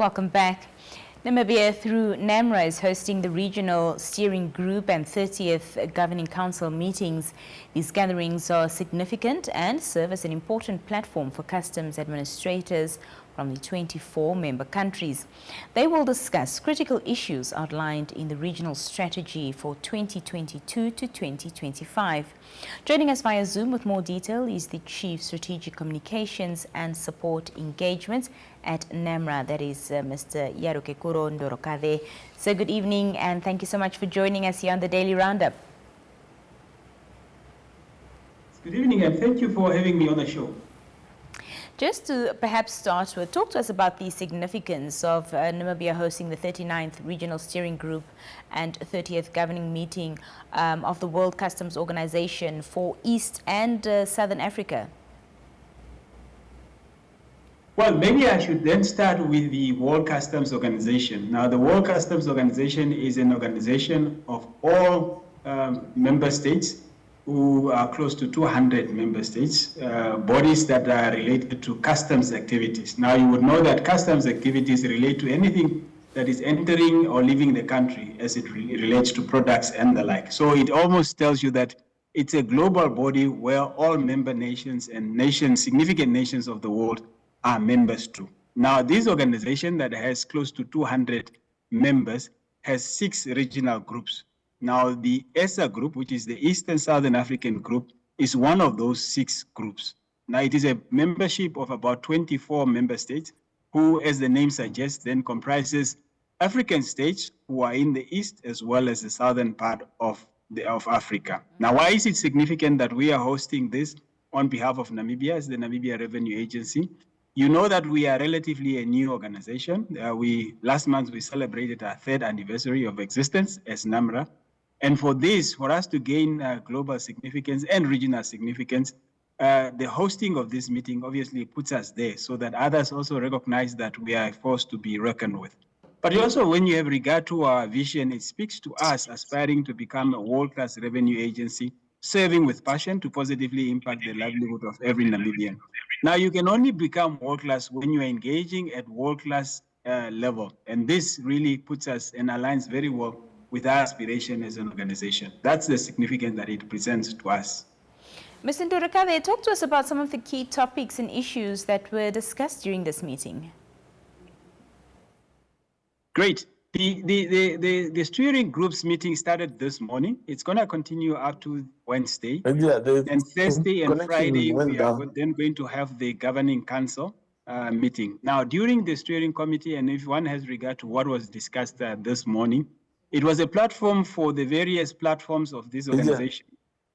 Welcome back. Namibia, through NamRA, is hosting the Regional Steering Group and 30th Governing Council meetings. These gatherings are significant and serve as an important platform for customs administrators from the 24 member countries. They will discuss critical issues outlined in the regional strategy for 2022 to 2025. Joining us via Zoom with more detail is the Chief Strategic Communications and Support Engagement at NamRA, that is Mr. Yarukekuro Ndorokade. So good evening and thank you so much for joining us here on the Daily Roundup. Good evening and thank you for having me on the show. Just to perhaps start with, talk to us about the significance of Namibia hosting the 39th Regional Steering Group and 30th Governing Meeting of the World Customs Organization for East and Southern Africa. Well, maybe I should then start with the World Customs Organization. Now, the World Customs Organization is an organization of all member states, who are close to 200 member states, bodies that are related to customs activities. Now, you would know that customs activities relate to anything that is entering or leaving the country as it relates to products and the like. So it almost tells you that it's a global body where all member nations and significant nations of the world are members too. Now, this organization that has close to 200 members has 6 regional groups. Now, the ESA group, which is the Eastern Southern African group, is one of those 6 groups. Now, it is a membership of about 24 member states who, as the name suggests, then comprises African states who are in the east as well as the southern part of Africa. Now, why is it significant that we are hosting this on behalf of Namibia as the Namibia Revenue Agency? You know that we are relatively a new organization. Last month, we celebrated our 3rd anniversary of existence as NamRA. And for us to gain global significance and regional significance, the hosting of this meeting obviously puts us there so that others also recognize that we are a force to be reckoned with. But also, when you have regard to our vision, it speaks to us aspiring to become a world-class revenue agency, serving with passion to positively impact the livelihood of every Namibian. Now, you can only become world-class when you are engaging at world-class level. And this really puts us and aligns very well with our aspiration as an organization. That's the significance that it presents to us. Mr. Ndorokade, talk to us about some of the key topics and issues that were discussed during this meeting. Great. The steering group's meeting started this morning. It's going to continue up to Wednesday. And Thursday and Friday, we are then going to have the governing council meeting. Now, during the steering committee, and if one has regard to what was discussed this morning, it was a platform for the various platforms of this organization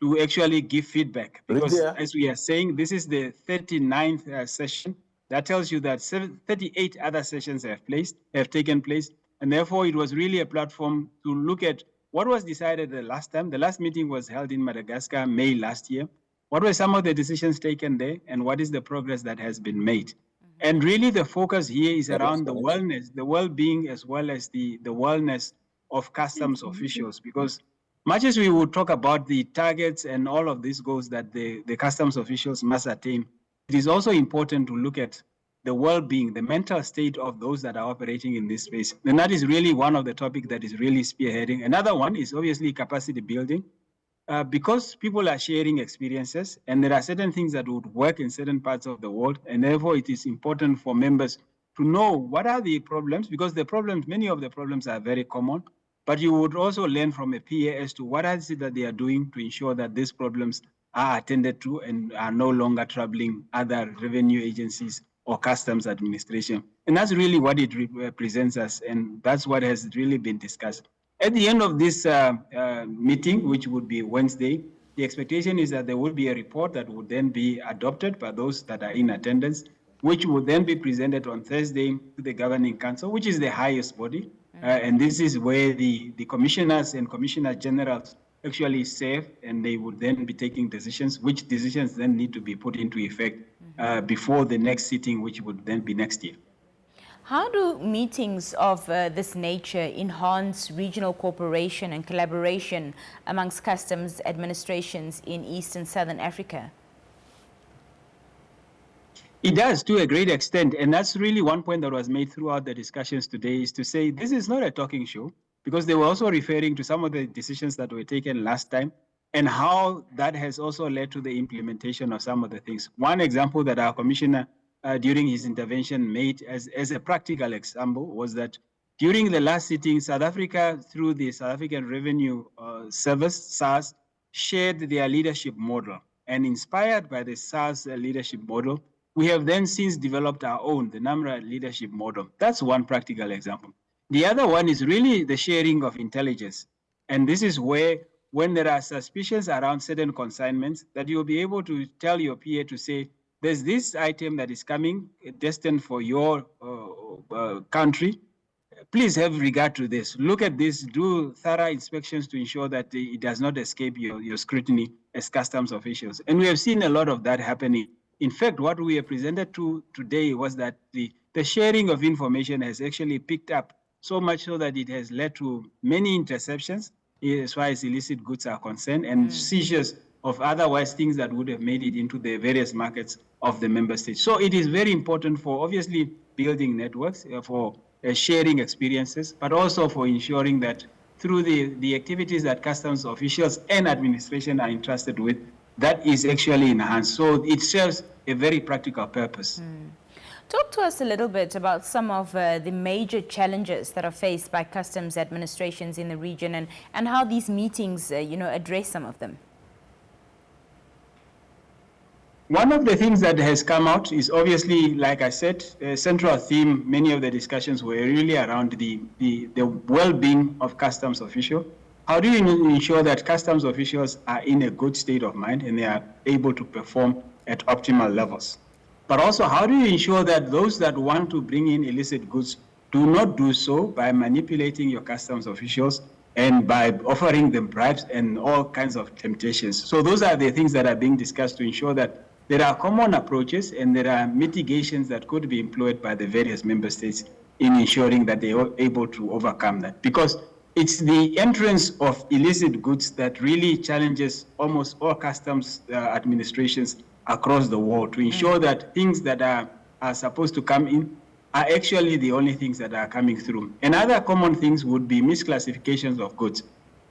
to actually give feedback. Because as we are saying, this is the 39th session. That tells you that 38 other sessions have taken place. And therefore, it was really a platform to look at what was decided the last time. The last meeting was held in Madagascar, May last year. What were some of the decisions taken there? And what is the progress that has been made? And really, the focus here is around the wellness, the well-being, as well as the wellness of customs officials, because much as we would talk about the targets and all of these goals that the customs officials must attain, it is also important to look at the well-being, the mental state of those that are operating in this space. And that is really one of the topics that is really spearheading. Another one is obviously capacity building, because people are sharing experiences and there are certain things that would work in certain parts of the world. And therefore, it is important for members to know what are the problems, because many of the problems are very common. But you would also learn from a PA as to what is it that they are doing to ensure that these problems are attended to and are no longer troubling other revenue agencies or customs administration. And that's really what it represents us, and that's what has really been discussed. At the end of this meeting, which would be Wednesday, the expectation is that there will be a report that would then be adopted by those that are in attendance, which would then be presented on Thursday to the Governing Council, which is the highest body. And this is where the commissioners and commissioner generals actually serve, and they would then be taking decisions, which decisions then need to be put into effect before the next sitting, which would then be next year. How do meetings of this nature enhance regional cooperation and collaboration amongst customs administrations in East and Southern Africa? It does to a great extent. And that's really one point that was made throughout the discussions today, is to say this is not a talking show, because they were also referring to some of the decisions that were taken last time and how that has also led to the implementation of some of the things. One example that our commissioner during his intervention made as a practical example was that during the last sitting, South Africa, through the South African Revenue Service, SARS, shared their leadership model. And inspired by the SARS leadership model, we have then since developed our own, the NamRA leadership model. That's one practical example. The other one is really the sharing of intelligence. And this is where, when there are suspicions around certain consignments, that you'll be able to tell your PA to say, there's this item that is coming, destined for your country. Please have regard to this. Look at this, do thorough inspections to ensure that it does not escape your scrutiny as customs officials. And we have seen a lot of that happening. In fact, what we are presented to today was that the sharing of information has actually picked up, so much so that it has led to many interceptions as far as illicit goods are concerned, and seizures of otherwise things that would have made it into the various markets of the member states. So it is very important for obviously building networks, for sharing experiences, but also for ensuring that through the activities that customs officials and administration are entrusted with, that is actually enhanced. So it serves a very practical purpose. Talk to us a little bit about some of the major challenges that are faced by customs administrations in the region, and how these meetings, address some of them. One of the things that has come out is obviously, like I said, a central theme. Many of the discussions were really around the well-being of customs officials. How do you ensure that customs officials are in a good state of mind and they are able to perform at optimal levels? But also, how do you ensure that those that want to bring in illicit goods do not do so by manipulating your customs officials and by offering them bribes and all kinds of temptations? So those are the things that are being discussed to ensure that there are common approaches and there are mitigations that could be employed by the various member states in ensuring that they are able to overcome that. Because it's the entrance of illicit goods that really challenges almost all customs administrations across the world to ensure that things that are supposed to come in are actually the only things that are coming through. And other common things would be misclassifications of goods.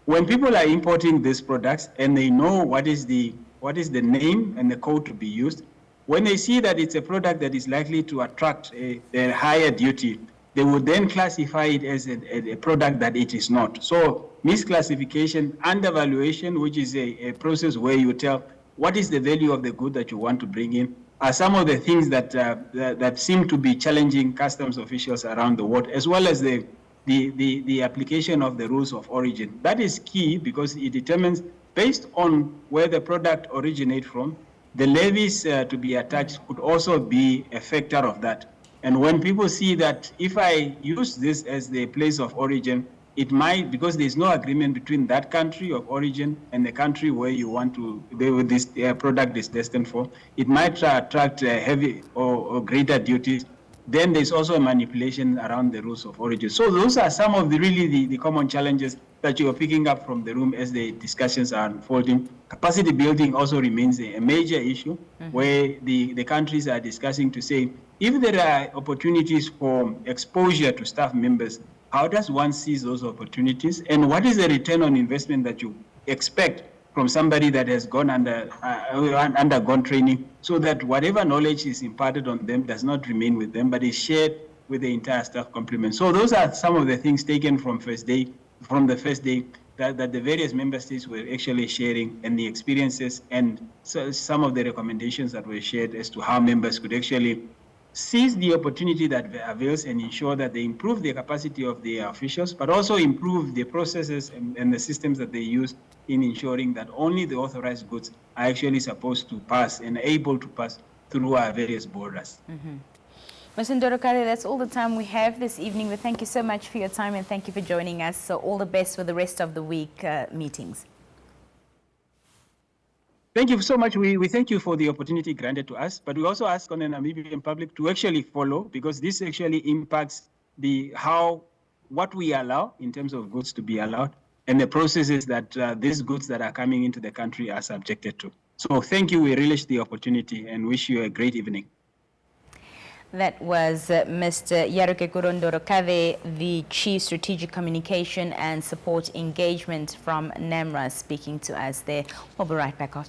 When people are importing these products and they know what is the name and the code to be used, when they see that it's a product that is likely to attract a higher duty, they would then classify it as a product that it is not. So misclassification, undervaluation, which is a process where you tell what is the value of the good that you want to bring in, are some of the things that seem to be challenging customs officials around the world, as well as the application of the rules of origin. That is key because it determines, based on where the product originates from, the levies to be attached could also be a factor of that. And when people see that if I use this as the place of origin, it might, because there's no agreement between that country of origin and the country where you want to, this product is destined for, it might attract heavy or greater duties. Then there's also a manipulation around the rules of origin. So those are some of the common challenges that you are picking up from the room as the discussions are unfolding. Capacity building also remains a major issue, where the countries are discussing to say, if there are opportunities for exposure to staff members, how does one seize those opportunities? And what is the return on investment that you expect from somebody that has gone undergone training, so that whatever knowledge is imparted on them does not remain with them, but is shared with the entire staff complement? So those are some of the things taken from the first day that the various member states were actually sharing, and the experiences and some of the recommendations that were shared as to how members could actually seize the opportunity that avails and ensure that they improve the capacity of the officials, but also improve the processes and the systems that they use in ensuring that only the authorized goods are actually supposed to pass and able to pass through our various borders. Mr. Ndorokare, that's all the time we have this evening, but thank you so much for your time and thank you for joining us. So all the best for the rest of the week meetings. Thank you so much. We thank you for the opportunity granted to us, but we also ask on the Namibian public to actually follow, because this actually impacts what we allow in terms of goods to be allowed and the processes that these goods that are coming into the country are subjected to. So thank you. We relish the opportunity and wish you a great evening. That was Mr. Yaruke Kurondorokave, the Chief Strategic Communication and Support Engagement from NamRA, speaking to us there. We'll be right back after.